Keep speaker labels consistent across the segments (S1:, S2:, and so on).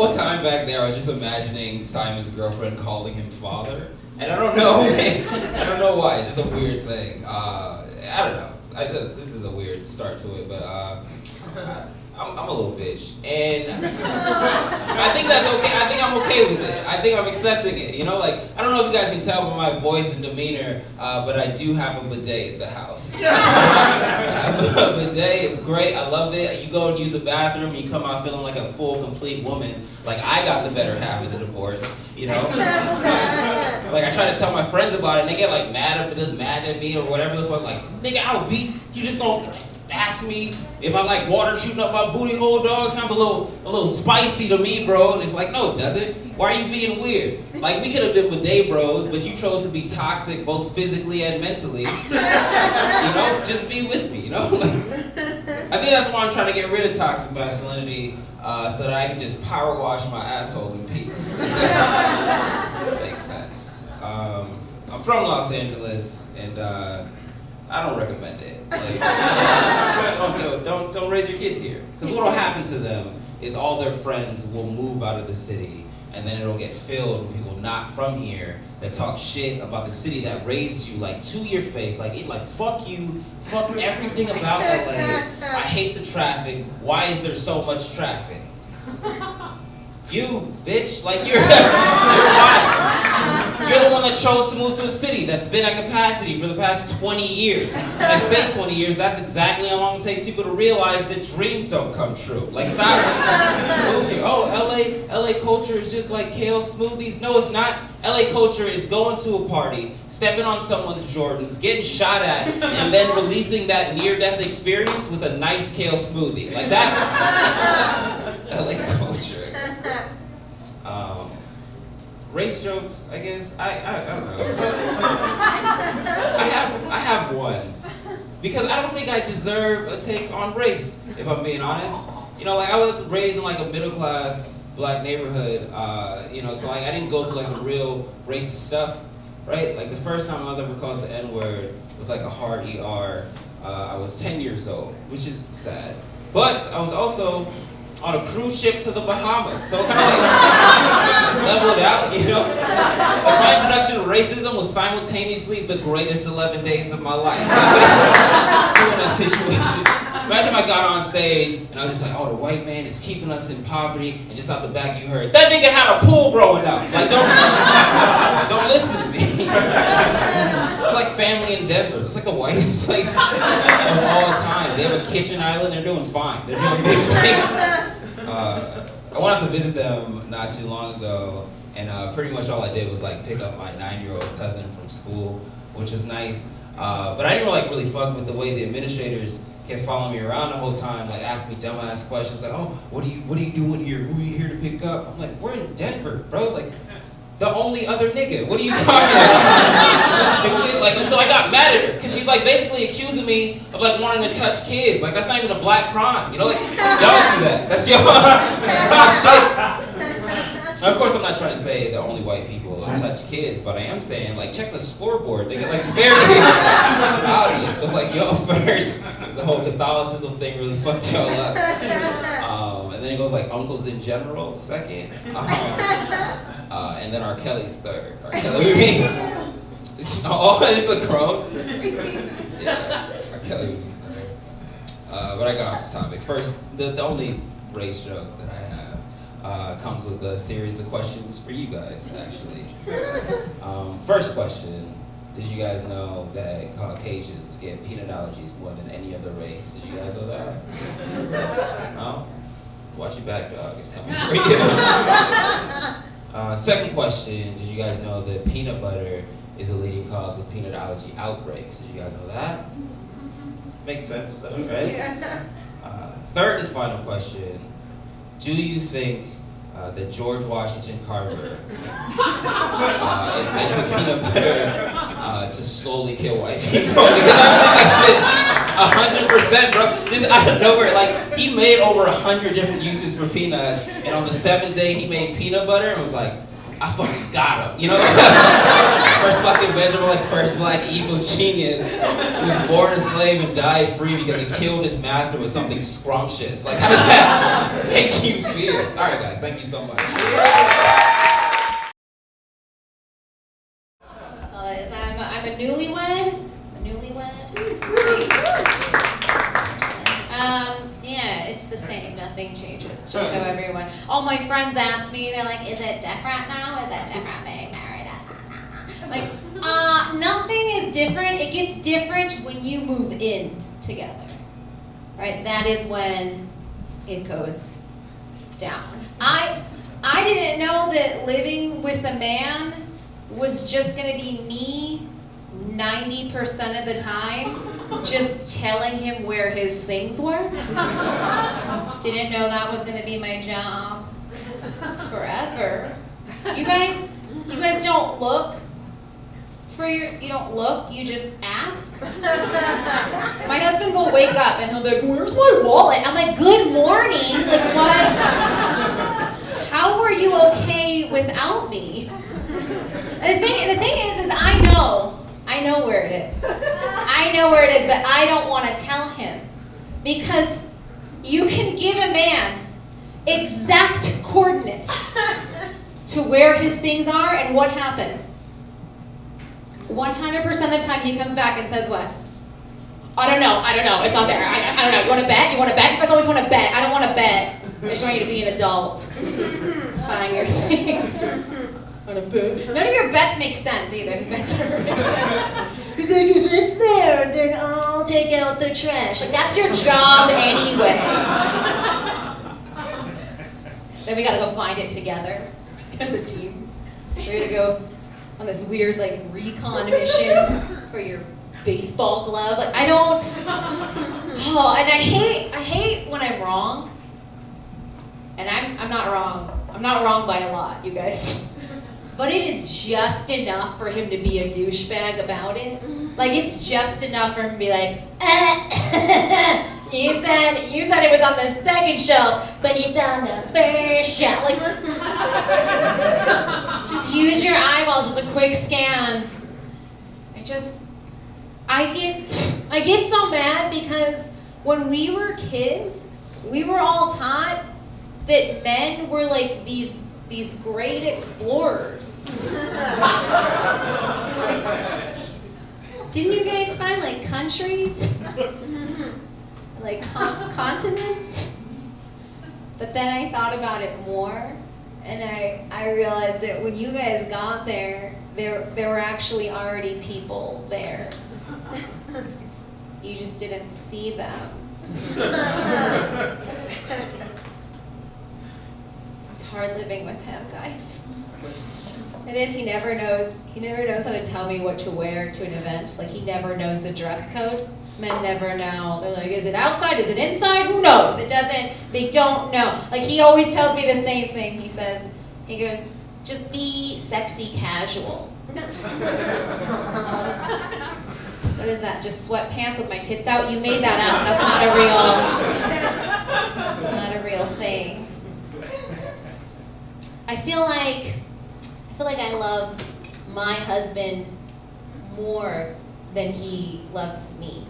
S1: whole time back there, I was just imagining Simon's girlfriend calling him father. And I don't know, I don't know why. It's just a weird thing. I don't know. This is a weird start to it, but I'm a little bitch, and I think that's okay. I think I'm okay with it. I think I'm accepting it. You know, like, I don't know if you guys can tell by my voice and demeanor, but I do have a bidet at the house. I have a bidet. It's great. I love it. You go and use a bathroom, you come out feeling like a full, complete woman. Like, I got the better half of the divorce. You know, like I try to tell my friends about it, and they get like mad at me or whatever the fuck. Like, nigga, I'll beat you. Just gonna ask me if I like water shooting up my booty hole, dog? Sounds a little spicy to me, bro. And it's like, no, it doesn't. Why are you being weird? Like, we could have been bidet bros, but you chose to be toxic both physically and mentally. You know, just be with me, you know? Like, I think that's why I'm trying to get rid of toxic masculinity, so that I can just power wash my asshole in peace. Makes sense. I'm from Los Angeles, and I don't recommend it. Like, don't raise your kids here. Because what'll happen to them is all their friends will move out of the city, and then it'll get filled with people not from here that talk shit about the city that raised you, like, to your face. Like, fuck you, fuck everything about LA. I hate the traffic. Why is there so much traffic? You, bitch, like, you're the one that chose to move to a city that's been at capacity for the past 20 years. And I say 20 years, that's exactly how long it takes people to realize that dreams don't come true. Like, stop moving. Oh, LA culture is just like kale smoothies. No, it's not. LA culture is going to a party, stepping on someone's Jordans, getting shot at, and then releasing that near-death experience with a nice kale smoothie. Like, that's LA culture. Race jokes, I guess. I don't know. I have one. Because I don't think I deserve a take on race, if I'm being honest. You know, like, I was raised in like a middle class black neighborhood, you know, so like I didn't go through like the real racist stuff, right? Like, the first time I was ever called the N-word with like a hard ER, I was 10 years old, which is sad. But I was also on a cruise ship to the Bahamas, so kind of like leveled out, you know? Like, my introduction to racism was simultaneously the greatest 11 days of my life. Like, in that situation. Imagine I got on stage and I was just like, oh, the white man is keeping us in poverty, and just out the back you heard, that nigga had a pool growing up. Like, don't listen to me. Like family in Denver. It's like the whitest place of all time. They have a kitchen island. They're doing fine. They're doing big things. I went out to visit them not too long ago, and pretty much all I did was like pick up my 9-year-old cousin from school, which was nice. But I didn't really fuck with the way the administrators kept following me around the whole time, like asking me dumbass questions, like, oh, what are you doing here? Who are you here to pick up? I'm like, we're in Denver, bro. Like, the only other nigga. What are you talking about? Stupid. Like, so I got mad at her because she's like basically accusing me of like wanting to touch kids. Like, that's not even a black crime. You know, like, y'all do that. That's y'all. That's shit. Now, of course, I'm not trying to say that only white people touch kids, but I am saying, like, check the scoreboard. Nigga, like, it's very obvious. It was like, yo, first, the whole Catholicism thing really fucked y'all up. And then it goes like uncles in general, second. And then R. Kelly's third. R. Kelly, oh, it's a crow. Yeah, R. Kelly was third. But I got off the topic. First, the only race joke that I have comes with a series of questions for you guys, actually. First question, did you guys know that Caucasians get peanut allergies more than any other race? Did you guys know that? No? Watch your back, dog. It's coming for you. Second question, did you guys know that peanut butter is a leading cause of peanut allergy outbreaks? Did you guys know that? Makes sense, though, right? Third and final question, do you think that George Washington Carver invented peanut butter to slowly kill white people? Because I think that shit 100%, bro. Just out of nowhere, like, he made over 100 different uses for peanuts, and on the 7th day he made peanut butter and was like, I fucking got him, you know? First fucking the eventual like first black evil genius who was born a slave and died free because he killed his master with something scrumptious. Like, how does that make you feel? All right, guys, thank you so much.
S2: I'm a newlywed. Yeah, it's the same. Nothing changes. Just so everyone. All my friends ask me, they're like, "Is it different now? Is it different being married?" Like, nothing is different. It gets different when you move in together, right? That is when it goes down. I didn't know that living with a man was just gonna be me 90% of the time, just telling him where his things were. Didn't know that was gonna be my job forever. You guys don't look you don't look, you just ask. My husband will wake up and he'll be like, "Where's my wallet?" I'm like, "Good morning." Like, what? How were you okay without me? And the thing is I know where it is. I know where it is, but I don't want to tell him. Because you can give a man exact coordinates to where his things are, and what happens? 100% of the time he comes back and says what? I don't know, it's not there. I don't know, you want to bet? You guys always want to bet. I don't want to bet. I just want you to be an adult. Find your things. None of your bets make sense either. His bets never make sense. He's like, if it's there, then I'll take out the trash. Like, that's your job anyway. Then we gotta go find it together as a team. We're gonna go on this weird like recon mission for your baseball glove. Like, I don't. Oh, and I hate when I'm wrong. And I'm not wrong. I'm not wrong by a lot, you guys. But it is just enough for him to be a douchebag about it. Like, it's just enough for him to be like, you said it was on the second shelf, but it's on the first shelf. Like, just use your eyeballs, just a quick scan. I get so mad because when we were kids, we were all taught that men were like these great explorers. Didn't you guys find like countries? Like continents? But then I thought about it more, and I realized that when you guys got there were actually already people there. You just didn't see them. Hard living with him, guys. It is. He never knows how to tell me what to wear to an event. Like, he never knows the dress code. Men never know. They're like, is it outside? Is it inside? Who knows? They don't know. Like, he always tells me the same thing. He goes, just be sexy casual. What is that? Just sweatpants with my tits out? You made that up. That's not a real thing. I feel like I love my husband more than he loves me.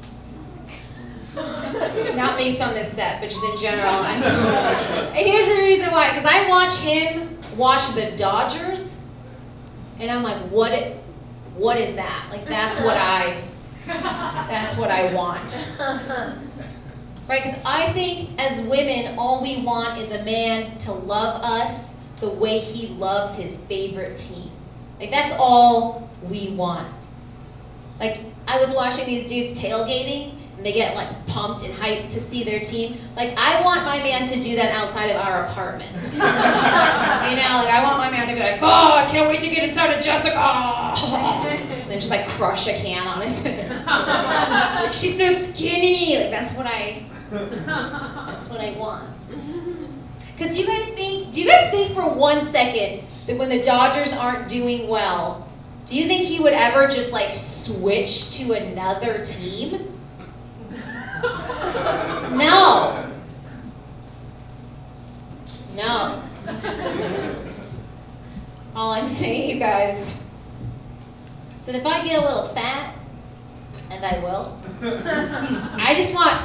S2: Not based on this set, but just in general. And here's the reason why. Because I watch him watch the Dodgers, and I'm like, what is that? Like, that's what I want. Right? Because I think as women, all we want is a man to love us the way he loves his favorite team. Like, that's all we want. Like, I was watching these dudes tailgating, and they get like pumped and hyped to see their team. Like, I want my man to do that outside of our apartment. You know, like, I want my man to be like, oh, I can't wait to get inside of Jessica. And then just like crush a can on his head. Like, she's so skinny. Like, that's what I want. Because do you guys think for 1 second that when the Dodgers aren't doing well, do you think he would ever just like switch to another team? No. All I'm saying, you guys, said if I get a little fat, and I will, I just want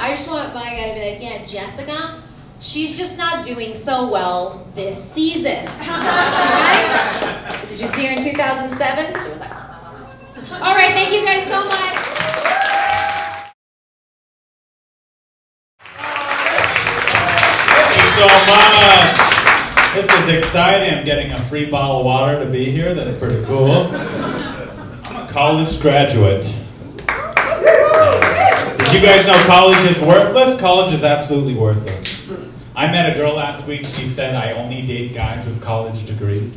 S2: my guy to be like, yeah, Jessica, she's just not doing so well this season. Right? Did you see her in 2007? She was like, all right, thank you guys so much.
S3: Thank you so much. This is exciting. I'm getting a free bottle of water to be here. That's pretty cool. I'm a college graduate. Did you guys know college is worthless? College is absolutely worthless. I met a girl last week. She said, I only date guys with college degrees.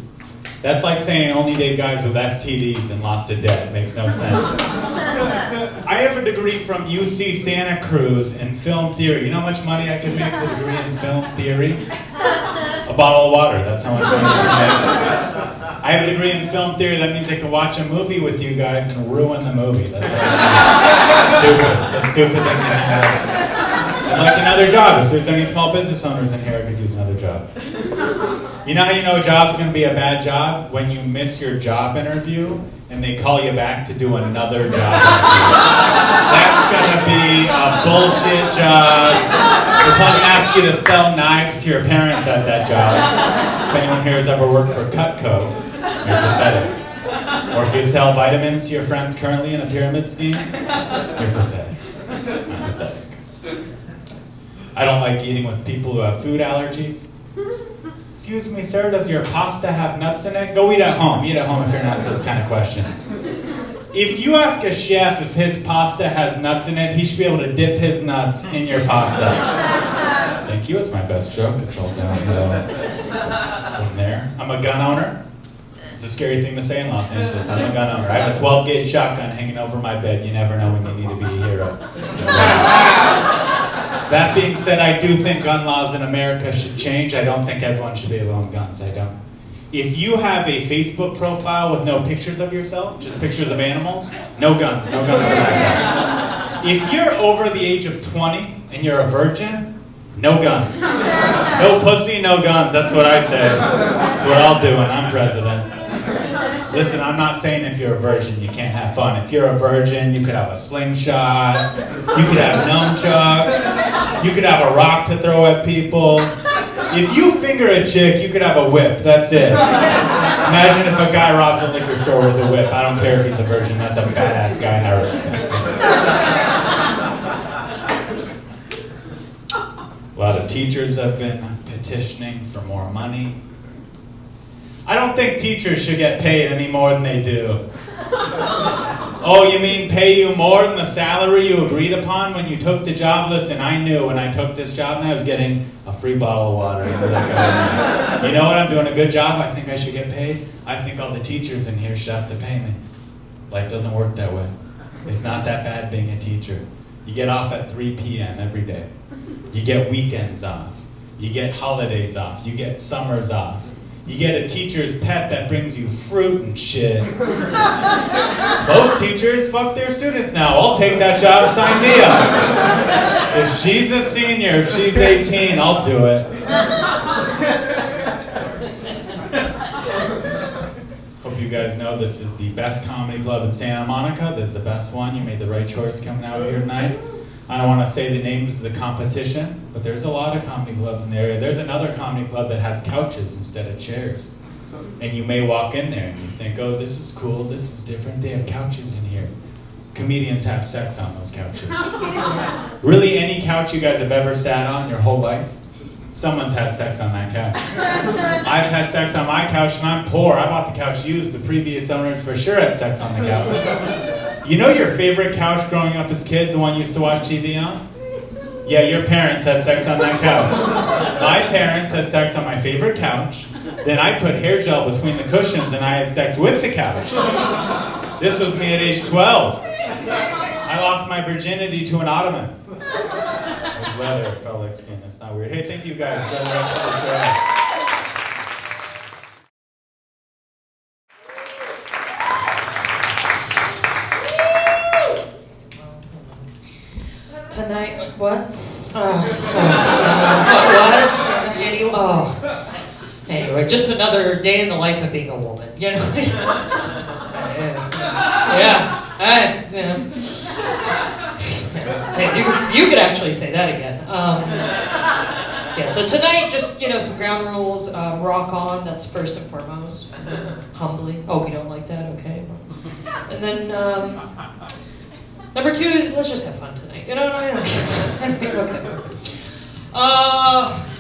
S3: That's like saying only date guys with STDs and lots of debt. It makes no sense. I have a degree from UC Santa Cruz in film theory. You know how much money I could make with a degree in film theory? A bottle of water. That's how much money I can make. I have a degree in film theory. That means I can watch a movie with you guys and ruin the movie. That's stupid. It's a stupid thing to have. I'd like another job. If there's any small business owners in here, I could use another job. You know how you know a job's going to be a bad job? When you miss your job interview and they call you back to do another job. That's going to be a bullshit job. They'll probably ask you to sell knives to your parents at that job. If anyone here has ever worked for Cutco, you're pathetic. Or if you sell vitamins to your friends currently in a pyramid scheme, you're pathetic. You're pathetic. I don't like eating with people who have food allergies. Excuse me, sir, does your pasta have nuts in it? Go eat at home. Eat at home if you're not those kind of questions. If you ask a chef if his pasta has nuts in it, he should be able to dip his nuts in your pasta. Thank you, it's my best joke. It's all downhill from there. I'm a gun owner. It's a scary thing to say in Los Angeles. I'm a gun owner. I have a 12-gauge shotgun hanging over my bed. You never know when you need to be a hero. That being said, I do think gun laws in America should change. I don't think everyone should be able to own guns. I don't. If you have a Facebook profile with no pictures of yourself, just pictures of animals, no guns. No guns for that guy. If you're over the age of 20 and you're a virgin, no guns. No pussy, no guns. That's what I say. That's what I'll do when I'm president. Listen, I'm not saying if you're a virgin you can't have fun. If you're a virgin, you could have a slingshot, you could have nunchucks, you could have a rock to throw at people. If you finger a chick, you could have a whip. That's it. Imagine if a guy robs a liquor store with a whip. I don't care if he's a virgin. That's a badass guy and I respect him. A lot of teachers have been petitioning for more money. I don't think teachers should get paid any more than they do. Oh, you mean pay you more than the salary you agreed upon when you took the job? Listen, I knew when I took this job and I was getting a free bottle of water. You know what? I'm doing a good job. I think I should get paid. I think all the teachers in here should have to pay me. Life doesn't work that way. It's not that bad being a teacher. You get off at 3 p.m. every day. You get weekends off. You get holidays off. You get summers off. You get a teacher's pet that brings you fruit and shit. Most teachers fuck their students now. I'll take that job, sign me up. If she's a senior, if she's 18, I'll do it. Hope you guys know this is the best comedy club in Santa Monica. This is the best one. You made the right choice coming out here tonight. I don't want to say the names of the competition, but there's a lot of comedy clubs in the area. There's another comedy club that has couches instead of chairs. And you may walk in there and you think, oh, this is cool, this is different. They have couches in here. Comedians have sex on those couches. Really, any couch you guys have ever sat on your whole life? Someone's had sex on that couch. I've had sex on my couch and I'm poor. I bought the couch used. The previous owners for sure had sex on the couch. You know your favorite couch growing up as kids, the one you used to watch TV on? Yeah, your parents had sex on that couch. My parents had sex on my favorite couch. Then I put hair gel between the cushions and I had sex with the couch. This was me at age 12. I lost my virginity to an ottoman. It was leather, it felt like skin. That's not weird. Hey, thank you guys. Enjoy the rest of the show.
S4: Tonight, what? What? Anyway, just another day in the life of being a woman, you know? Yeah.
S5: you could actually say that again. Yeah, so tonight, just, some ground rules. Rock on, that's first and foremost. Humbly. Oh, we don't like that? Okay. And then, number 2 is, let's just have fun tonight. You know what I mean?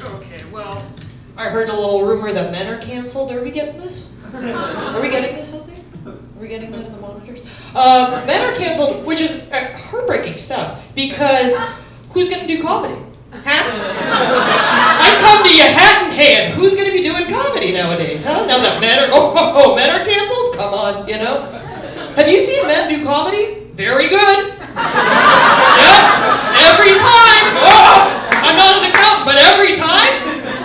S5: Okay, well, I heard a little rumor that men are canceled. Are we getting this? Are we getting this out there? Are we getting that in the monitors? Men are canceled, which is heartbreaking stuff, because who's going to do comedy? Huh? I come to you hat in hand. Who's going to be doing comedy nowadays, huh? Now that men are, men are canceled? Come on, Have you seen men do comedy? Very good. Yeah, every time. Oh, I'm not an accountant, but every time.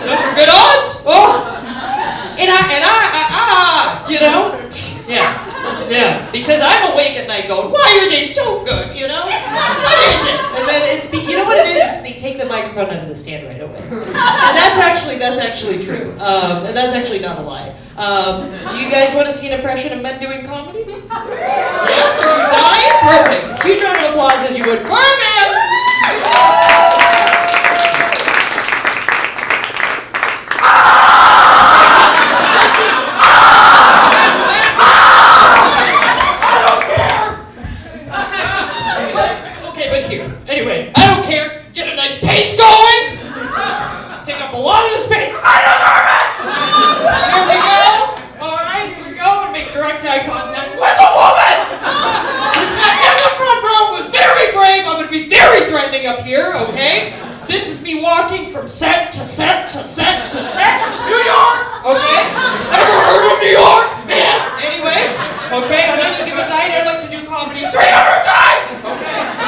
S5: Those are good odds. Oh. And yeah, because I'm awake at night going, why are they so good, What is it? And then you know what it is? It's they take the microphone out of the stand right away. And that's actually true. And that's actually not a lie. Do you guys want to see an impression of men doing comedy? Yes, are you dying? Perfect. Huge round of applause as you would. Merman! Anyway, I don't care. Get a nice pace going. Take up a lot of the space. I deserve it. Here we go. All right, here we go. And make direct eye contact with a woman. Who sat in the front row was very brave. I'm going to be very threatening up here. Okay. This is me walking from set to set to set to set. New York. Okay. Ever heard of New York, man? Anyway. Okay. On any given night, I like to do comedy 300 times. Okay.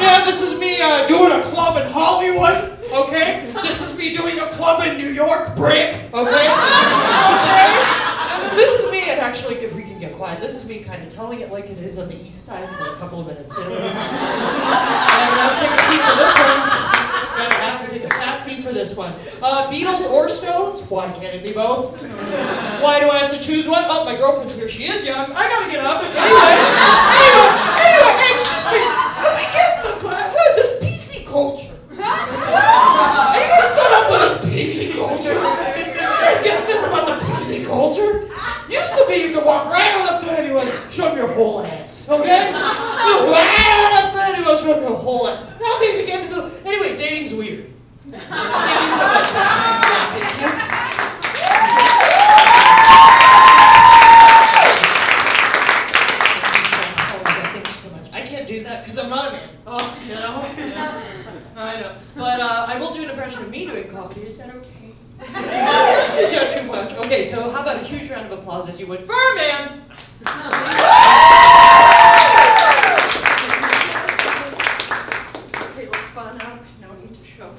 S5: Yeah, this is me doing a club in Hollywood, okay? This is me doing a club in New York, Brick, okay? Okay? And then this is me, and actually, if we can get quiet, this is me kind of telling it like it is on the East Side for a couple of minutes. I'm gonna have to take a seat for this one. Gonna have to take a fat seat for this one. Beatles or Stones? Why can't it be both? Why do I have to choose one? Oh, my girlfriend's here. She is young. I gotta get up. Anyway, excuse me. Let me get the class. This PC culture. Are you guys fed up with this PC culture? You guys getting this about the PC culture? Used to be you could walk right on up to anyone, show them your whole ass. Okay? You right on up to anyone, show them your whole ass. Nowadays you get to go. Anyway, dating's weird. Thank you so much. Because I'm not a man. Oh, Yeah. I know. But I will do an impression of me doing comedy. Is that okay? Is that too much? Okay, so how about a huge round of applause as you would for a man? Okay, let's fun up. No need to show off.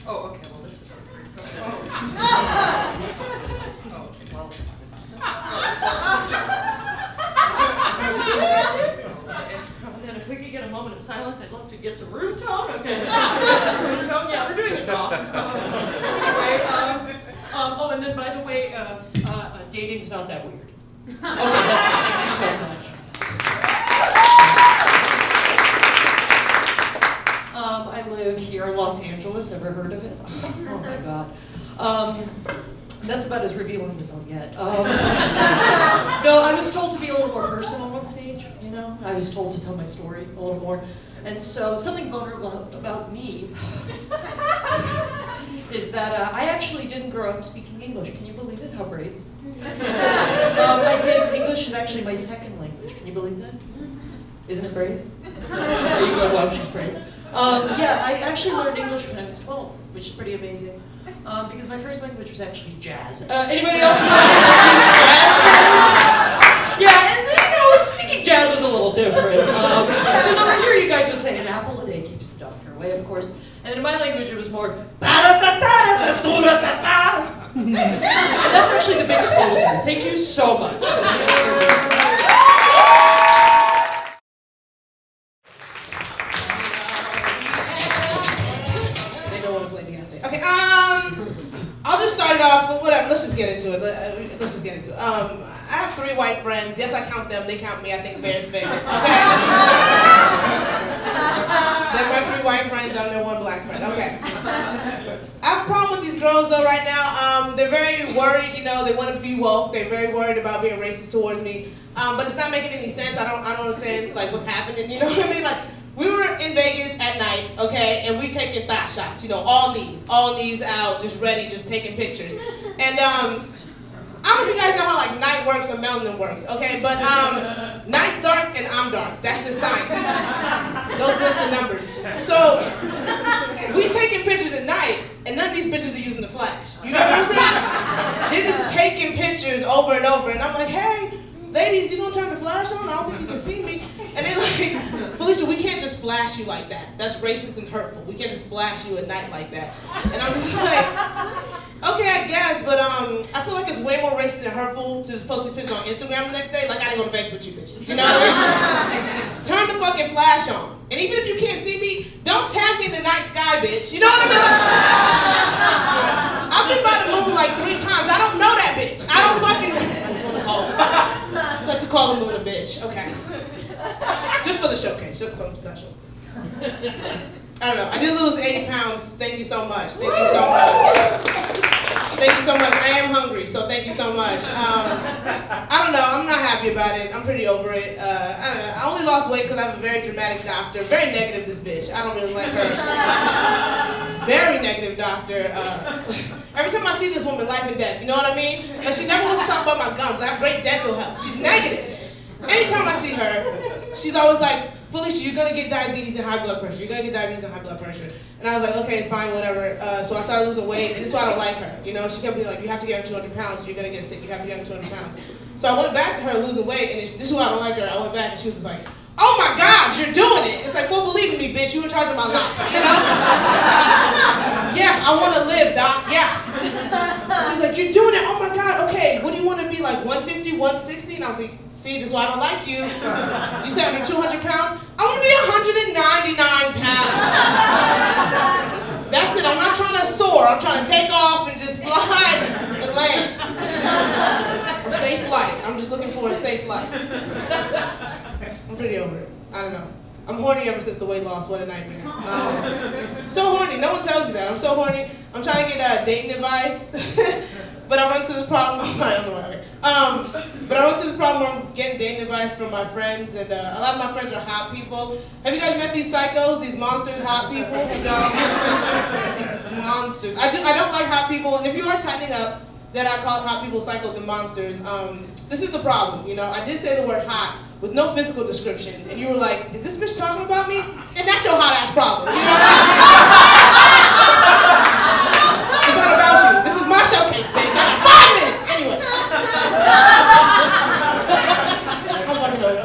S5: Oh, okay, well, this is okay. Oh. Okay, well. And if we could get a moment of silence, I'd love to get some room tone. Okay. Room tone? Yeah, we're doing it, dog. Anyway, oh, and then by the way, dating's not that weird. Okay, that's it. Thank you so much. I live here in Los Angeles. Ever heard of it? Oh my God. That's about as revealing as I'll get. No, I was told to be a little more personal on stage, I was told to tell my story a little more. And so something vulnerable about me is that I actually didn't grow up speaking English. Can you believe it? How brave. I did. English is actually my second language. Can you believe that? Isn't it brave? There you go. Wow, she's brave. Yeah, I actually learned English when I was 12, which is pretty amazing. Because my first language was actually jazz. Anybody else know jazz? Yeah, and speaking jazz was a little different. Because over here you guys would say an apple a day keeps the doctor away, of course. And in my language it was more and that's actually the big closer. Thank you so much. I'll
S4: just start it off, but whatever. Let's just get into it. Let's just get into it. I have 3 white friends. Yes, I count them. They count me. I think fair is fair. Okay. They're my 3 white friends. I'm their 1 black friend. Okay. I have a problem with these girls though right now. They're very worried. You know, they want to be woke. They're very worried about being racist towards me. But it's not making any sense. I don't understand like what's happening. You know what I mean? Like. We were in Vegas at night, okay, and we taking thought shots, you know, all knees out, just ready, just taking pictures. And I don't know if you guys know how like night works or melanin works, okay, but night's dark and I'm dark. That's just science. Those are just the numbers. So we taking pictures at night, and none of these bitches are using the flash. You know what I'm saying? They're just taking pictures over and over, and I'm like, hey, ladies, you gonna turn the flash on? I don't think you can see me. And they're like, Felicia, we can't just flash you like that. That's racist and hurtful. We can't just flash you at night like that. And I'm just like, okay, I guess, but I feel like it's way more racist and hurtful to just post these pictures on Instagram the next day. Like, I didn't go to Vegas with you bitches. You know what I mean? Turn the fucking flash on. And even if you can't see me, don't tag me in the night sky, bitch. You know what I mean? Like, I've been by the moon like 3 times. I don't know that bitch. I don't fucking, I just want to call her. I just like to call the moon a bitch. Okay. Just for the showcase, just something special. I don't know. I did lose 80 pounds. Thank you so much. Thank you so much. Thank you so much. I am hungry, so thank you so much. I don't know. I'm not happy about it. I'm pretty over it. I don't know. I only lost weight because I have a very dramatic doctor. Very negative, this bitch. I don't really like her. Very negative doctor. Every time I see this woman, life and death. You know what I mean? Like, she never wants to talk about my gums. I have great dental health. She's negative. Anytime I see her, she's always like, Felicia, you're gonna get diabetes and high blood pressure. You're gonna get diabetes and high blood pressure. And I was like, okay, fine, whatever. So I started losing weight, and this is why I don't like her. You know, she kept being like, you have to get under 200 pounds, you're gonna get sick, you have to get under 200 pounds. So I went back to her losing weight, and this is why I don't like her. I went back, and she was just like, oh my God, you're doing it. It's like, well, believe in me, bitch, you in charge of my life, you know? Yeah, I wanna live, doc, yeah. She's like, you're doing it, oh my God, okay, what do you wanna be, like 150, 160? And I was like, see, this is why I don't like you. You said under 200 pounds? I want to be 199 pounds. That's it. I'm not trying to soar. I'm trying to take off and just fly and land. A safe flight. I'm just looking for a safe flight. I'm pretty over it. I don't know. I'm horny ever since the weight loss. What a nightmare. So horny. No one tells you that. I'm so horny. I'm trying to get dating advice. But I went to the problem, I don't know why, okay. But I went to the problem where I'm getting dating advice from my friends, and a lot of my friends are hot people. Have you guys met these psychos, these monsters, hot people? These monsters. I don't like hot people, and if you are tightening up that I call hot people psychos and monsters, this is the problem, you know. I did say the word hot with no physical description, and you were like, is this bitch talking about me? And that's your hot ass problem, you know? It's not about you. This is my showcase, bitch. I got 5 minutes. Anyway. I'm fucking over.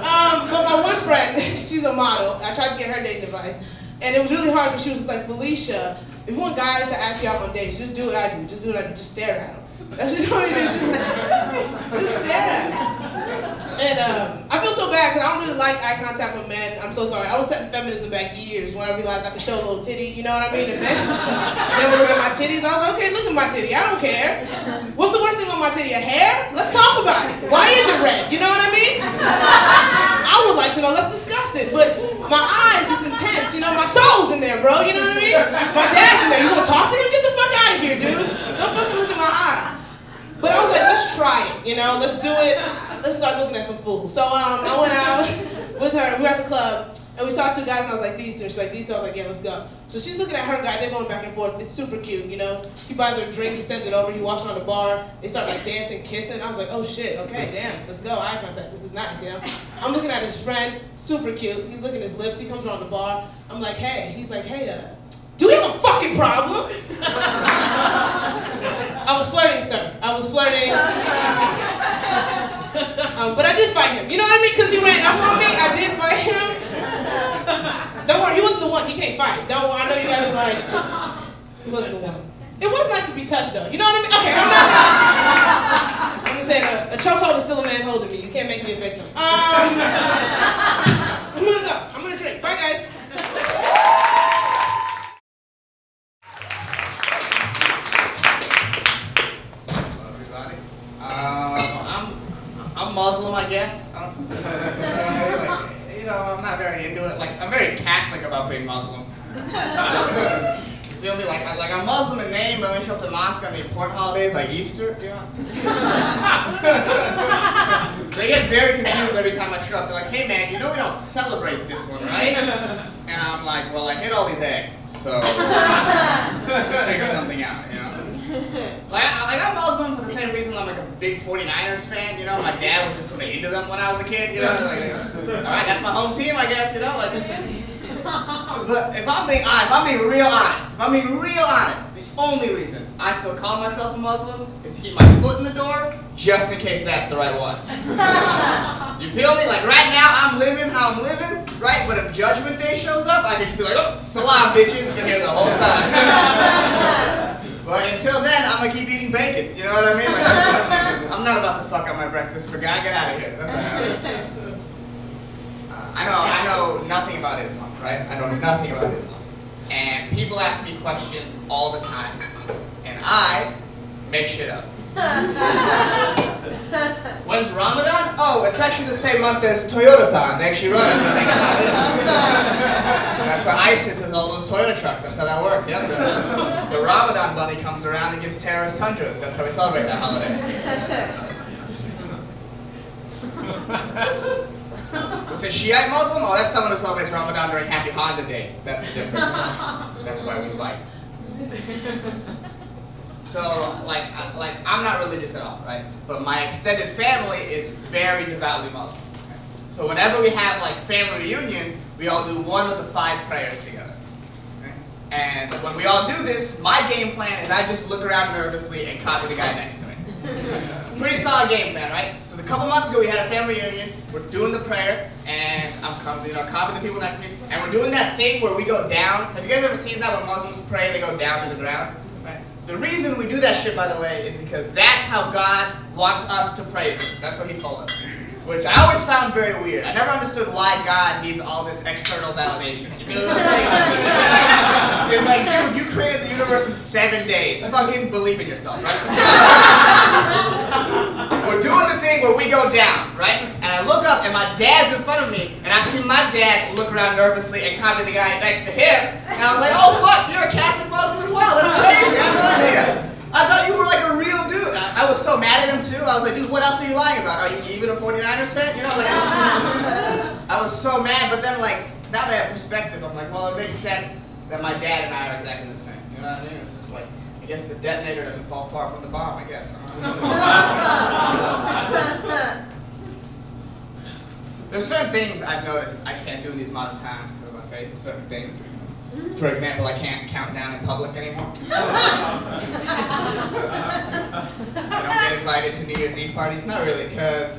S4: But my one friend, she's a model. I tried to get her dating advice. And it was really hard because she was just like, Felicia, if you want guys to ask you out on dates, just do what I do. Just do what I do. Just stare at them. That's just what it is. Just stare at them. And I feel so bad because I don't really like eye contact with men. I'm so sorry. I was setting feminism back years when I realized I could show a little titty, you know what I mean? And men would look at my titties. I was like, okay, look at my titty. I don't care. What's the worst thing on my titty? A hair? Let's talk about it. Why is it red? You know what I mean? I would like to know. Let's discuss it. But my eyes is intense. You know, my soul's in there, bro. You know what I mean? My dad's in there. You gonna talk to him? Get the fuck out of here, dude. Don't fucking look at my eyes. But I was like, let's try it, you know, let's do it, let's start looking at some fools. So I went out with her, we were at the club, and we saw 2 guys, and I was like, these 2, she's like, these 2, I was like, yeah, let's go. So she's looking at her guy, they're going back and forth, it's super cute, you know. He buys her a drink, he sends it over, he walks around the bar, they start like dancing, kissing. I was like, oh shit, okay, damn, let's go, eye contact, this is nice, you know. I'm looking at his friend, super cute, he's licking his lips, he comes around the bar, I'm like, hey, he's like, hey, do we have a fucking problem? I was flirting, sir. I was flirting. But I did fight him. You know what I mean? Because he ran up on me. I did fight him. Don't worry, he wasn't the one. He can't fight. Don't worry. I know you guys are like, he wasn't the one. It was nice to be touched, though. You know what I mean? Okay, I'm just saying, a chokehold is still a man holding me. You can't make me a victim. I'm gonna go. I'm gonna drink. Bye, guys.
S6: I'm Muslim, I guess. I'm not very into it. Like, I'm very Catholic about being Muslim. You feel me? Like I'm Muslim in name, but when I show up to mosque on the important holidays like Easter, you know? They get very confused every time I show up. They're like, hey man, you know we don't celebrate this one, right? And I'm like, well, I hit all these eggs, so figure something out, you know? Like I'm Muslim for the same reason I'm like a big 49ers fan, you know? My dad was just sort of into them when I was a kid, you know? Like, alright, that's my home team, I guess, you know? Like, but if I'm being real honest, the only reason I still call myself a Muslim is to keep my foot in the door, just in case that's the right one. You feel me? Like right now, I'm living how I'm living, right? But if Judgment Day shows up, I can just be like, oh, salam, bitches, been here the whole time. But until then, I'm gonna keep eating bacon. You know what I mean? Like, I'm not about to fuck up my breakfast for God. Get out of here. That's what I know nothing about Islam, right? I know nothing about Islam. And people ask me questions all the time. And I make shit up. When's Ramadan? Oh, it's actually the same month as Toyota-thon. They actually run at the same time. Yeah. That's why ISIS has all those Toyota trucks. That's how that works. Yeah. The Ramadan bunny comes around and gives terrorists tundras. That's how we celebrate that holiday. What's a Shiite Muslim? Oh, that's someone who celebrates Ramadan during Happy Honda days. That's the difference. That's why we fight. So, like I'm not religious at all, right? But my extended family is very devoutly Muslim. Okay? So whenever we have like family reunions, we all do one of the 5 prayers together. Okay? And when we all do this, my game plan is I just look around nervously and copy the guy next to me. Pretty solid game plan, right? So a couple months ago we had a family reunion. We're doing the prayer, and I'm copying the people next to me, and we're doing that thing where we go down. Have you guys ever seen that when Muslims pray? They go down to the ground. Right? The reason we do that shit, by the way, is because that's how God wants us to praise Him. That's what He told us, which I always found very weird. I never understood why God needs all this external validation. You know what I'm saying? It's like, dude, you created the universe in 7 days. Fucking believe in yourself, right? We're doing the thing where we go down, right? And I look up and my dad's in front of me, and I see my dad look around nervously and copy the guy next to him. And I was like, oh fuck, you're a Catholic Muslim as well. That's crazy. I had no idea. I thought you were like a real dude. I was so mad at him too. I was like, dude, what else are you lying about? Are you even a 49ers fan? You know, like I was so mad. But then, like, now that I have perspective, I'm like, well, it makes sense that my dad and I are exactly the same. You know what I mean? It's just like, I guess the detonator doesn't fall far from the bomb. I guess. There's certain things I've noticed I can't do in these modern times because of my faith. Certain things. For example, I can't count down in public anymore. I don't get invited to New Year's Eve parties. Not really, because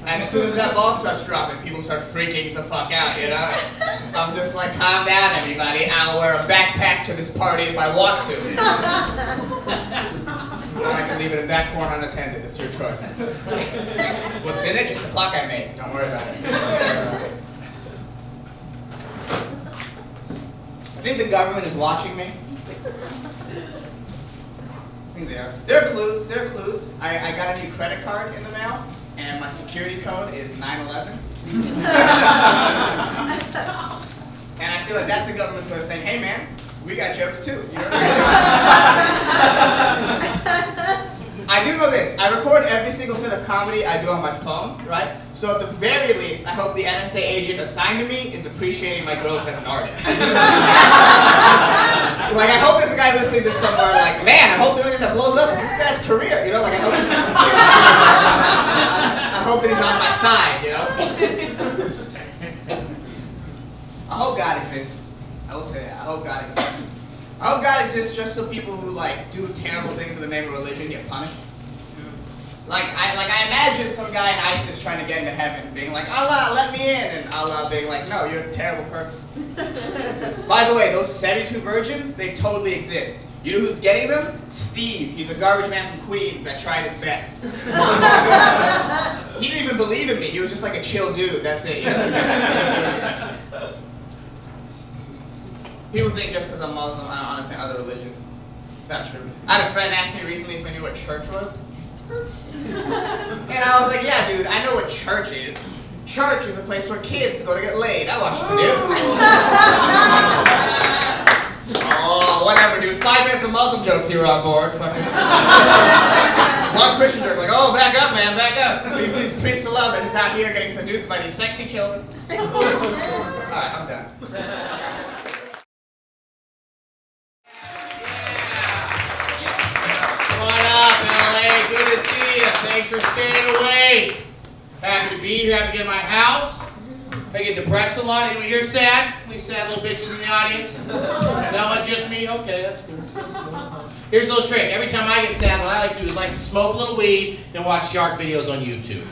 S6: as soon as that ball starts dropping, people start freaking the fuck out, you know? I'm just like, calm down, everybody. I'll wear a backpack to this party if I want to. Or I can leave it in that corner unattended. It's your choice. What's in it? Just the clock I made. Don't worry about it. I think the government is watching me. I think they are. There are clues. I got a new credit card in the mail, and my security code is 9/11. And I feel like that's the government's way of saying, hey man, we got jokes too. You know what I mean? I do know this. I record every single set of comedy I do on my phone, right? So at the very least, I hope the NSA agent assigned to me is appreciating my growth as an artist. Like, I hope there's a guy listening to somewhere like, man, I hope the only thing that blows up is this guy's career, you know? Like, I hope that he's on my side, you know? I hope God exists. I will say that. I hope God exists. I hope God exists just so people who like do terrible things in the name of religion get punished. Like I imagine some guy in ISIS trying to get into heaven, being like, Allah, let me in, and Allah being like, no, you're a terrible person. By the way, those 72 virgins, they totally exist. You know who's getting them? Steve. He's a garbage man from Queens that tried his best. He didn't even believe in me. He was just like a chill dude. That's it. You know? People think just because I'm Muslim, I don't understand other religions. It's not true. I had a friend ask me recently if I knew what church was. And I was like, yeah, dude, I know what church is. Church is a place where kids go to get laid. I watched the news. Oh, whatever, dude. 5 minutes of Muslim jokes here on board. Fucking. One Christian joke, like, oh, back up, man, back up. Leave these priests alone. They're just out here getting seduced by these sexy children. Alright, I'm done. Come on up, LA. Good to see you. Thanks for staying awake. Happy to be here. Happy to get in my house. I get depressed a lot. Anyone here sad? Any sad little bitches in the audience? No, just me? Okay, that's good. That's good. Here's a little trick. Every time I get sad, what I like to do is to smoke a little weed and watch shark videos on YouTube.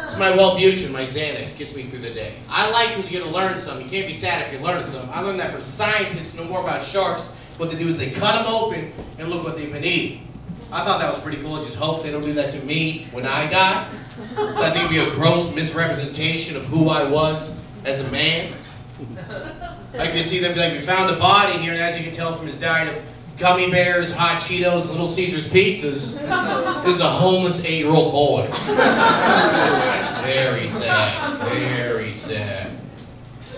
S6: It's my Wellbutrin, my Xanax. Gets me through the day. I like because you're going to learn something. You can't be sad if you're learning something. I learned that from scientists who know more about sharks. What they do is they cut them open and look what they've been eating. I thought that was pretty cool. I just hope they don't do that to me when I die. So I think it'd be a gross misrepresentation of who I was as a man. I like to see them be like, we found a body here, and as you can tell from his diet of gummy bears, hot Cheetos, Little Caesars pizzas, this is a homeless 8-year-old boy. Very sad. Very sad.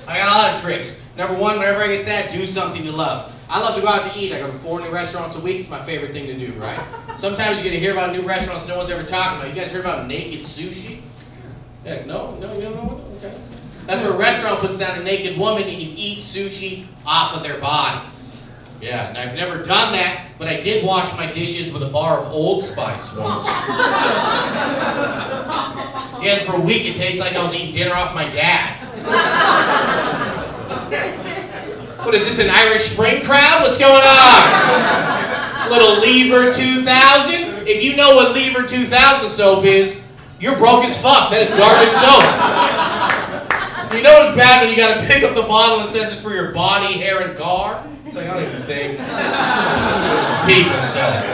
S6: I got a lot of tricks. Number one, whenever I get sad, do something you love. I love to go out to eat. I go to 4 new restaurants a week. It's my favorite thing to do, right? Sometimes you get to hear about new restaurants no one's ever talking about. You guys heard about naked sushi? Yeah, no, you don't know? Okay. That's where a restaurant puts down a naked woman and you eat sushi off of their bodies. Yeah, and I've never done that, but I did wash my dishes with a bar of Old Spice once. Yeah, and for a week it tastes like I was eating dinner off my dad. What is this, an Irish Spring crowd? What's going on? Little Lever 2000? If you know what Lever 2000 soap is, you're broke as fuck. That is garbage soap. You know it's bad when you gotta pick up the bottle and it says it's for your body, hair, and car? It's like, I don't even think. This is people soap.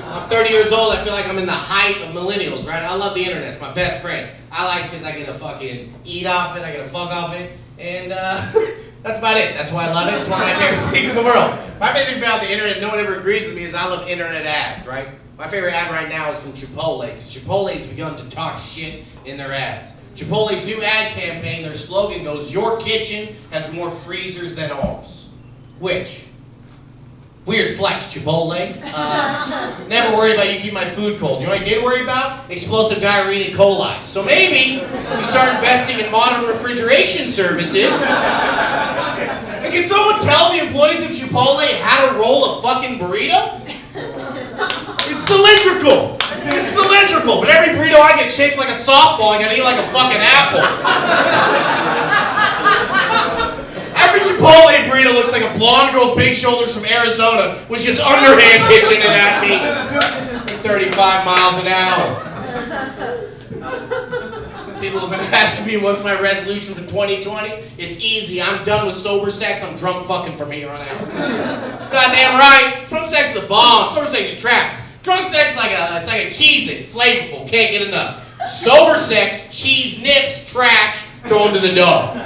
S6: I'm 30 years old. I feel like I'm in the height of millennials, right? I love the internet. It's my best friend. I like it because I get to fucking eat off it. I get to fuck off it. And that's about it. That's why I love it. It's one of my favorite things in the world. My favorite thing about the internet, no one ever agrees with me, is I love internet ads, right? My favorite ad right now is from Chipotle. Chipotle has begun to talk shit in their ads. Chipotle's new ad campaign, their slogan goes, your kitchen has more freezers than ours. Which? Weird flex, Chipotle. Never worried about you keep my food cold. You know what I did worry about? Explosive diarrhea and E. coli. So maybe we start investing in modern refrigeration services. And can someone tell the employees of Chipotle how to roll a fucking burrito? It's cylindrical. It's cylindrical. But every burrito I get shaped like a softball. I gotta eat like a fucking apple. Every Chipotle burrito looks like a blonde girl with big shoulders from Arizona was just underhand pitching it at me. 35 miles an hour. People have been asking me what's my resolution for 2020. It's easy. I'm done with sober sex. I'm drunk fucking from here on out. Goddamn right. Drunk sex is the bomb. Sober sex is trash. Drunk sex is like a Cheez-It. Flavorful. Can't get enough. Sober sex, cheese nips, trash, throw them to the dog.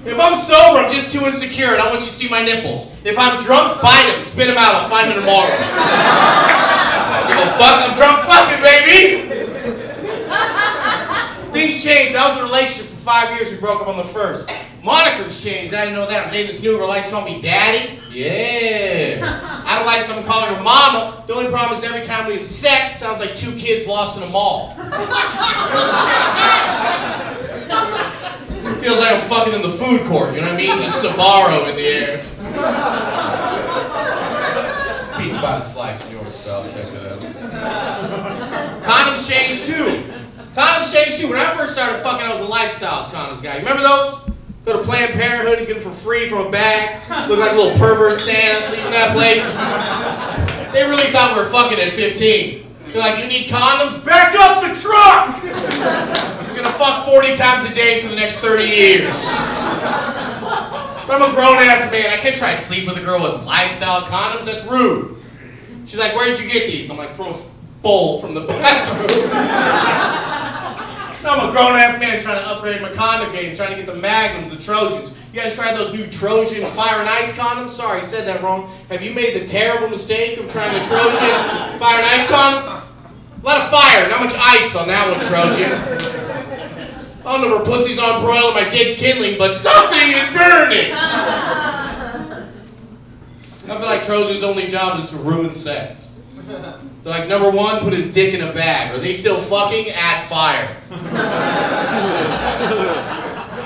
S6: If I'm sober, I'm just too insecure and I want you to see my nipples. If I'm drunk, bite them, spit them out, I'll find them tomorrow. I don't give a fuck, I'm drunk fucking, baby! Things change. I was in a relationship for 5 years, we broke up on the first. Monikers changed, I didn't know that. I'm dating this new girl, likes to call me daddy. Yeah. I don't like someone calling her mama. The only problem is every time we have sex, sounds like 2 kids lost in a mall. Feels like I'm fucking in the food court, you know what I mean? Just Sbarro in the air. Pete's about to slice yours, so check it out. Condoms changed too. Condoms changed too. When I first started fucking, I was a lifestyles condoms guy. You remember those? Go to Planned Parenthood and get them for free from a bag. Look like a little pervert Santa leaving that place. They really thought we were fucking at 15. They're like, you need condoms? Back up the truck! He's gonna fuck 40 times a day for the next 30 years. But I'm a grown-ass man. I can't try to sleep with a girl with lifestyle condoms. That's rude. She's like, where'd you get these? I'm like, from a bowl from the bathroom. I'm a grown-ass man trying to upgrade my condom game, trying to get the Magnums, the Trojans.
S7: You guys tried those new Trojan fire and ice condoms? Sorry, I said that wrong. Have you made the terrible mistake of trying the Trojan fire and ice condom? A lot of fire, not much ice on that one, Trojan. I don't know if her pussy's on broil or my dick's kindling, but something is burning! I feel like Trojan's only job is to ruin sex. They're like, number one, put his dick in a bag. Are they still fucking? Add fire.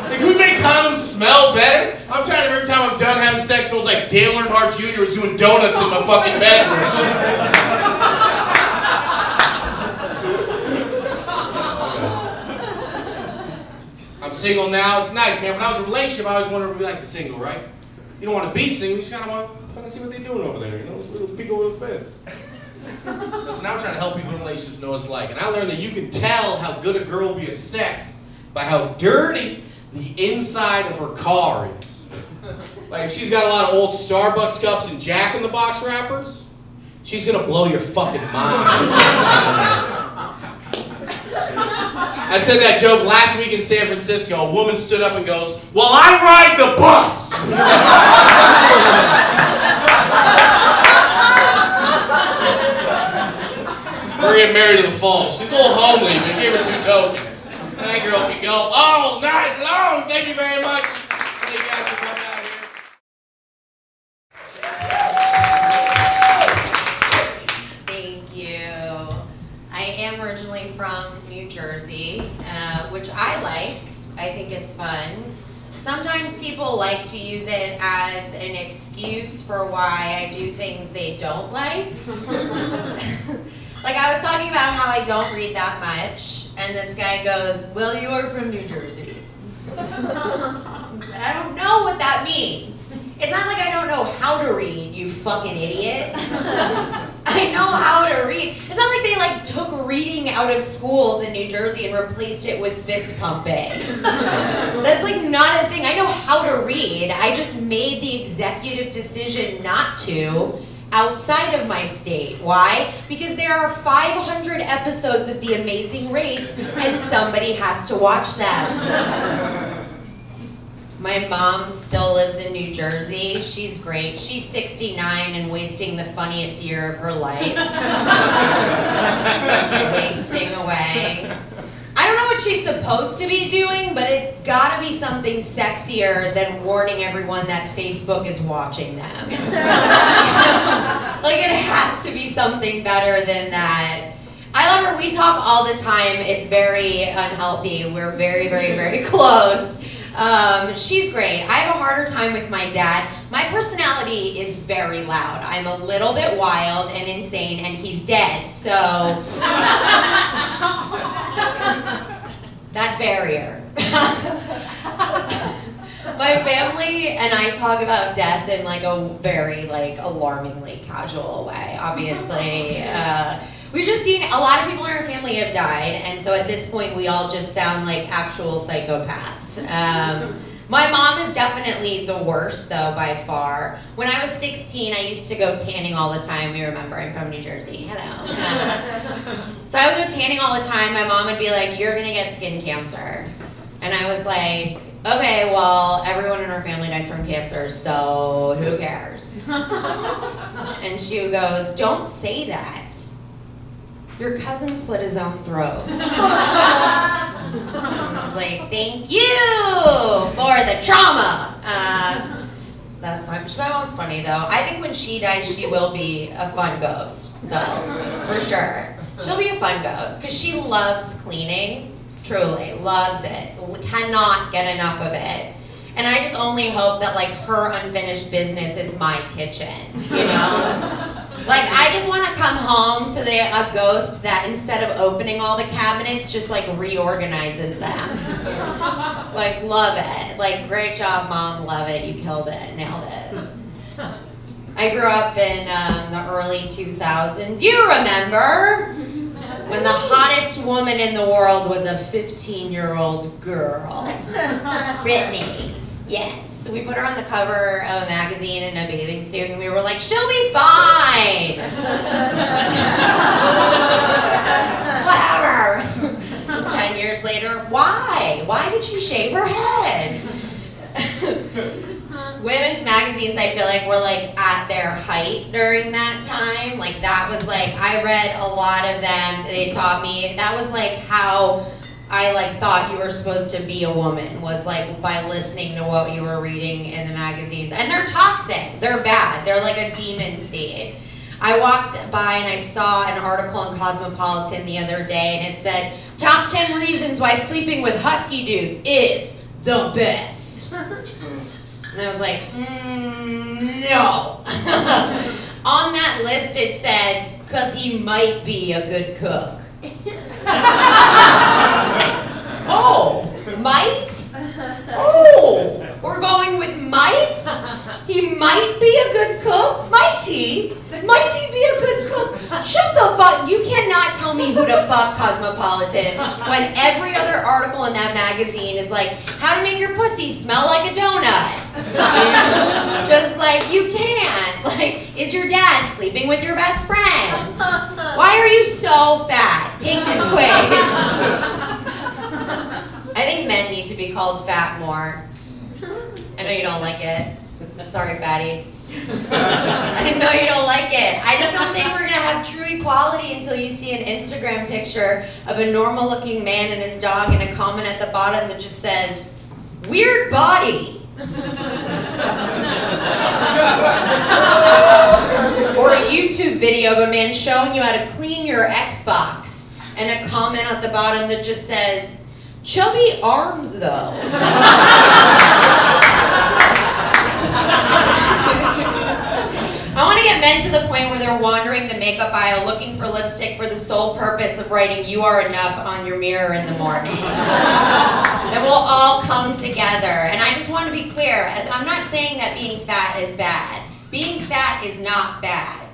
S7: Like, can we make condoms smell better? I'm tired of every time I'm done having sex, it smells like Dale Earnhardt Jr. was doing donuts in my fucking bedroom. I'm single now. It's nice, man. When I was in a relationship, I always wanted to be like a single, right? You don't want to be single. You just kind of want to fucking see what they're doing over there. You know, little peek over the fence. So now I'm trying to help people in relationships know what it's like. And I learned that you can tell how good a girl will be at sex by how dirty the inside of her car is. Like if she's got a lot of old Starbucks cups and Jack in the Box wrappers, she's gonna blow your fucking mind. I said that joke last week in San Francisco. A woman stood up and goes, "Well, I ride the bus." We're getting married in the fall. She's a little homely, but give her 2 tokens. That girl can go all night long. Thank you very much. Thank you guys for coming out here.
S8: Thank you. I am originally from New Jersey, which I like. I think it's fun. Sometimes people like to use it as an excuse for why I do things they don't like. Like I was talking about how I don't read that much, and this guy goes, "Well, you are from New Jersey." I don't know what that means. It's not like I don't know how to read, you fucking idiot. I know how to read. It's not like they took reading out of schools in New Jersey and replaced it with fist pumping. That's not a thing. I know how to read. I just made the executive decision not to outside of my state. Why? Because there are 500 episodes of The Amazing Race and somebody has to watch them. My mom still lives in New Jersey. She's great. She's 69 and wasting the funniest year of her life. Wasting away. I don't know what she's supposed to be doing, but it's gotta be something sexier than warning everyone that Facebook is watching them. It has to be something better than that. I love her. We talk all the time. It's very unhealthy. We're very, very, very close. She's great. I have a harder time with my dad. My personality is very loud. I'm a little bit wild and insane, and he's dead. So that barrier. My family and I talk about death in a very alarmingly casual way. Obviously, we've just seen a lot of people in our family have died, and so at this point we all just sound like actual psychopaths. My mom is definitely the worst, though, by far. When I was 16, I used to go tanning all the time. You remember, I'm from New Jersey. Hello. So I would go tanning all the time. My mom would be like, "You're going to get skin cancer." And I was like, "Okay, well, everyone in our family dies from cancer, so who cares?" And she goes, "Don't say that. Your cousin slit his own throat." I was like, "Thank you for the trauma." That's my mom's funny, though. I think when she dies, she will be a fun ghost, though, for sure. She'll be a fun ghost, because she loves cleaning, truly, loves it, cannot get enough of it. And I just only hope that, her unfinished business is my kitchen, you know? I just want to come home to a ghost that instead of opening all the cabinets, just reorganizes them. Love it. Great job, Mom, love it, you killed it, nailed it. I grew up in the early 2000s. You remember when the hottest woman in the world was a 15-year-old girl. Brittany, yes. So we put her on the cover of a magazine in a bathing suit, and we were like, "She'll be fine." Whatever. 10 years later, why? Why did she shave her head? magazines, I feel like, were like at their height during that time. Like that was like, I read a lot of them. They taught me, that was like how I like thought you were supposed to be a woman, was like by listening to what you were reading in the magazines. And they're toxic, they're bad, they're like a demon seed. I walked by and I saw an article in Cosmopolitan the other day, and it said, top 10 reasons why sleeping with husky dudes is the best. And I was like, no. On that list it said, because he might be a good cook. Oh, might? Oh, we're going with might? He might be a good cook? Might he? Might he be a good cook? Shut the fuck, you cannot tell me who to fuck, Cosmopolitan, when every other article in that magazine is like, how to make your pussy smell like a donut. Just like, you can't. Like, is your dad sleeping with your best friend? Why are you so fat? Take this quiz. I think men need to be called fat more. I know you don't like it. Sorry, fatties. I know you don't like it. I just don't think we're gonna have true equality until you see an Instagram picture of a normal looking man and his dog and a comment at the bottom that just says, weird body. Or a YouTube video of a man showing you how to clean your Xbox and a comment at the bottom that just says, chubby arms though. I want to get men to the point where they're wandering the makeup aisle looking for lipstick for the sole purpose of writing "you are enough" on your mirror in the morning. Then we'll all come together. And I just want to be clear, I'm not saying that being fat is bad. Being fat is not bad.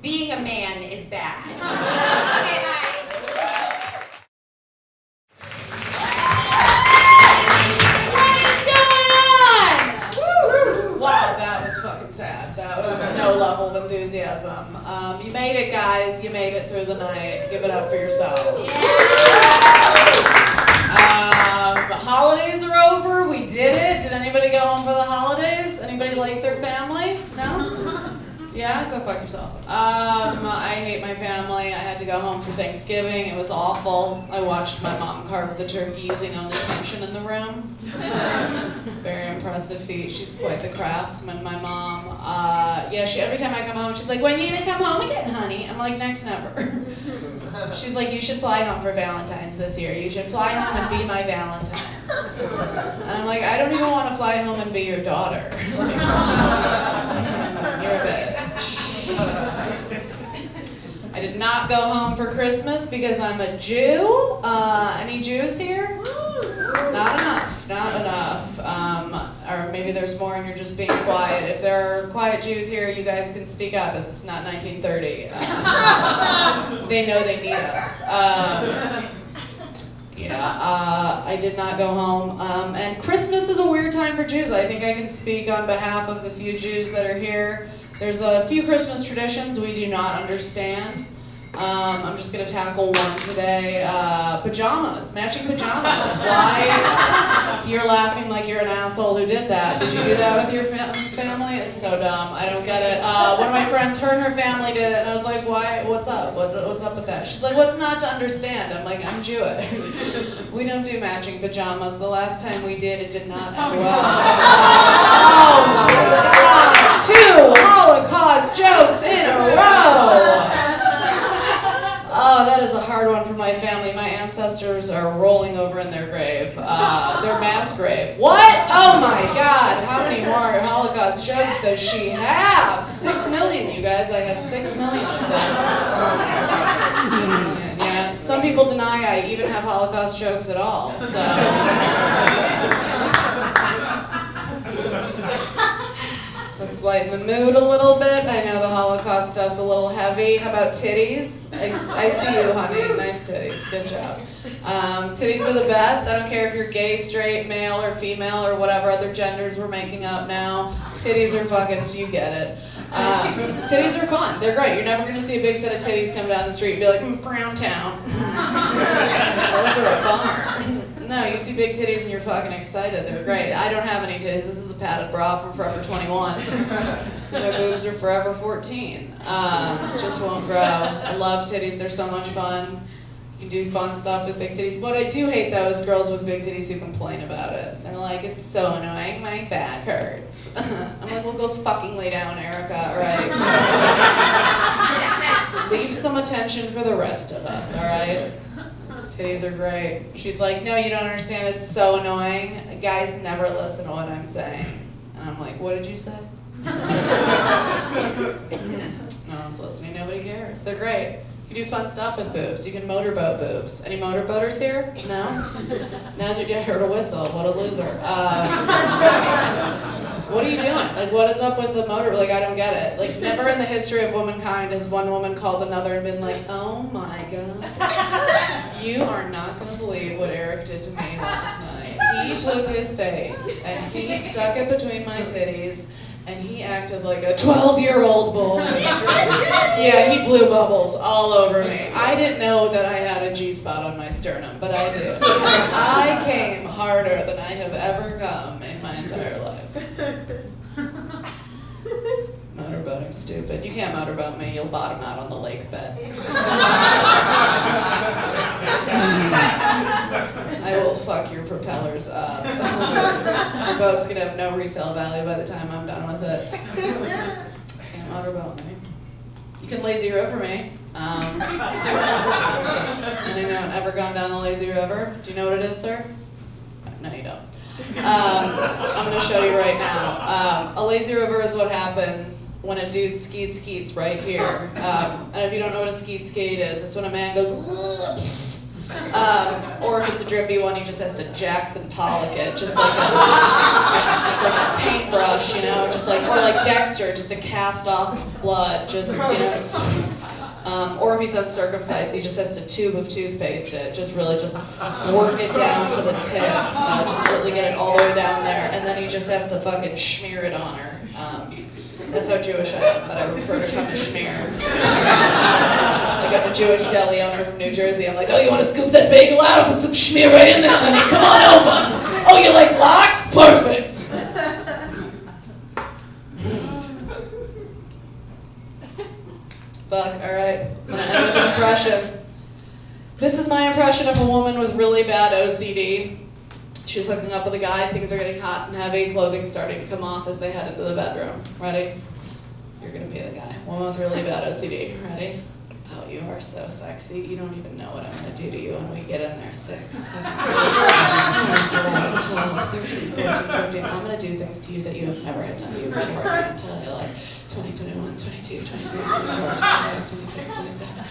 S8: Being a man is bad. Okay, bye.
S5: Wow, that was fucking sad. That was no level of enthusiasm. You made it, guys. You made it through the night. Give it up for yourselves. The holidays are over. We did it. Did anybody go home for the holidays? Anybody like their family? No? Yeah? Go fuck yourself. I hate my family. I had to go home for Thanksgiving. It was awful. I watched my mom carve the turkey using only tension in the room. Very impressive feat. She's quite the craftsman, my mom. Yeah, every time I come home, she's like, when are you gonna come home again, honey? I'm like, next never. She's like, you should fly home for Valentine's this year. You should fly home and be my Valentine. And I'm like, I don't even want to fly home and be your daughter. You're a bitch. I did not go home for Christmas because I'm a Jew. Any Jews here? Not enough. Or maybe there's more and you're just being quiet. If there are quiet Jews here, you guys can speak up. It's not 1930. They know they need us. I did not go home. And Christmas is a weird time for Jews. I think I can speak on behalf of the few Jews that are here. There's a few Christmas traditions we do not understand. I'm just going to tackle one today. Pajamas, matching pajamas. Why? You're laughing like you're an asshole who did that. Did you do that with your family? It's so dumb. I don't get it. One of my friends, her and her family did it, and I was like, why? What's up? What's up with that? She's like, what's not to understand? I'm like, I'm Jewish. We don't do matching pajamas. The last time we did, it did not end well. Oh my God. 2 Holocaust jokes in a row. Oh, that is a hard one for my family. My ancestors are rolling over in their grave. Their mass grave. What? Oh my God. How many more Holocaust jokes does she have? 6 million, you guys. I have 6 million of them. Yeah. Some people deny I even have Holocaust jokes at all. So. Let's lighten the mood a little bit. I know the Holocaust stuff's a little heavy. How about titties? I see you, honey. Nice titties. Good job. Titties are the best. I don't care if you're gay, straight, male, or female, or whatever other genders we're making up now. Titties are fucking, you get it. Titties are fun. They're great. You're never going to see a big set of titties come down the street and be like, Brown Town. Those are a bummer. No, you see big titties and you're fucking excited. They're great. I don't have any titties. This is a padded bra from Forever 21. My boobs are Forever 14. Just won't grow. I love titties. They're so much fun. You can do fun stuff with big titties. What I do hate, though, is girls with big titties who complain about it. They're like, it's so annoying. My back hurts. I'm like, well, go fucking lay down, Erica, all right? Leave some attention for the rest of us, all right? Titties are great. She's like, no, you don't understand. It's so annoying. Guys never listen to what I'm saying. And I'm like, what did you say? No one's listening. Nobody cares. They're great. You can do fun stuff with boobs. You can motorboat boobs. Any motorboaters here? No? Now's your, I heard a whistle. What a loser. What are you doing? Like, what is up with the motor? Like, I don't get it. Like, never in the history of womankind has one woman called another and been like, oh my God. You are not going to believe what Eric did to me last night. He took his face and he stuck it between my titties and he acted like a 12-year-old boy. Yeah, he blew bubbles all over me. I didn't know that I had a G-spot on my sternum, but I did. I came harder than I have ever come in my entire life. Motorboating's stupid. You can't motorboat me, you'll bottom out on the lake bed. I will fuck your propellers up. The boat's gonna have no resale value by the time I'm done with it. Can't motorboat me. You can lazy river me. Anyone ever gone down the lazy river? Do you know what it is, sir? No, you don't. I'm going to show you right now. A lazy river is what happens when a dude skeets right here. And if you don't know what a skeet is, it's when a man goes, or if it's a drippy one, he just has to Jackson Pollock it, just like a paintbrush, you know, just like, or like Dexter, just to cast off blood, just, you know. Or if he's uncircumcised, he just has to tube of toothpaste it, just really just work it down to the tip, just really get it all the way down there, and then he just has to fucking smear it on her. That's how Jewish I am, but I refer to come as schmear. Like I'm a Jewish deli owner from New Jersey. I'm like, oh, you want to scoop that bagel out? Put some schmear right in there, honey. Come on over. Oh, you like lox? Perfect. Fuck, alright. I'm gonna end with an impression. This is my impression of a woman with really bad OCD. She's hooking up with a guy, things are getting hot and heavy, clothing starting to come off as they head into the bedroom. Ready? You're gonna be the guy. Woman with really bad OCD. Ready? Oh, you are so sexy. You don't even know what I'm gonna do to you when we get in there. 6, 7, 8, 9, 10, 11, 12, 13, 14, 15. I'm gonna do things to you that you have never had done to you before. I'm gonna tell you like 20, 21, 22, 23, 24, 25, 26, 27,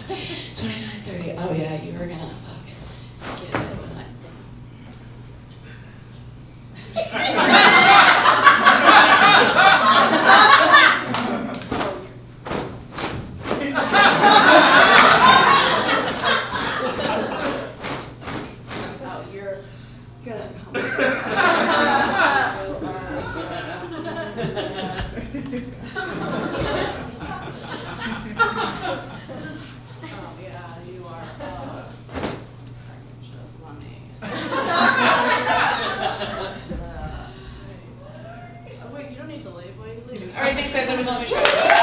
S5: 29, 30. Oh yeah, you are gonna fucking get it. Oh, you're gonna come. Oh yeah, you are. Just let me. Wait, you don't need to leave. Why are you leaving? All right, thanks guys. Let me show you.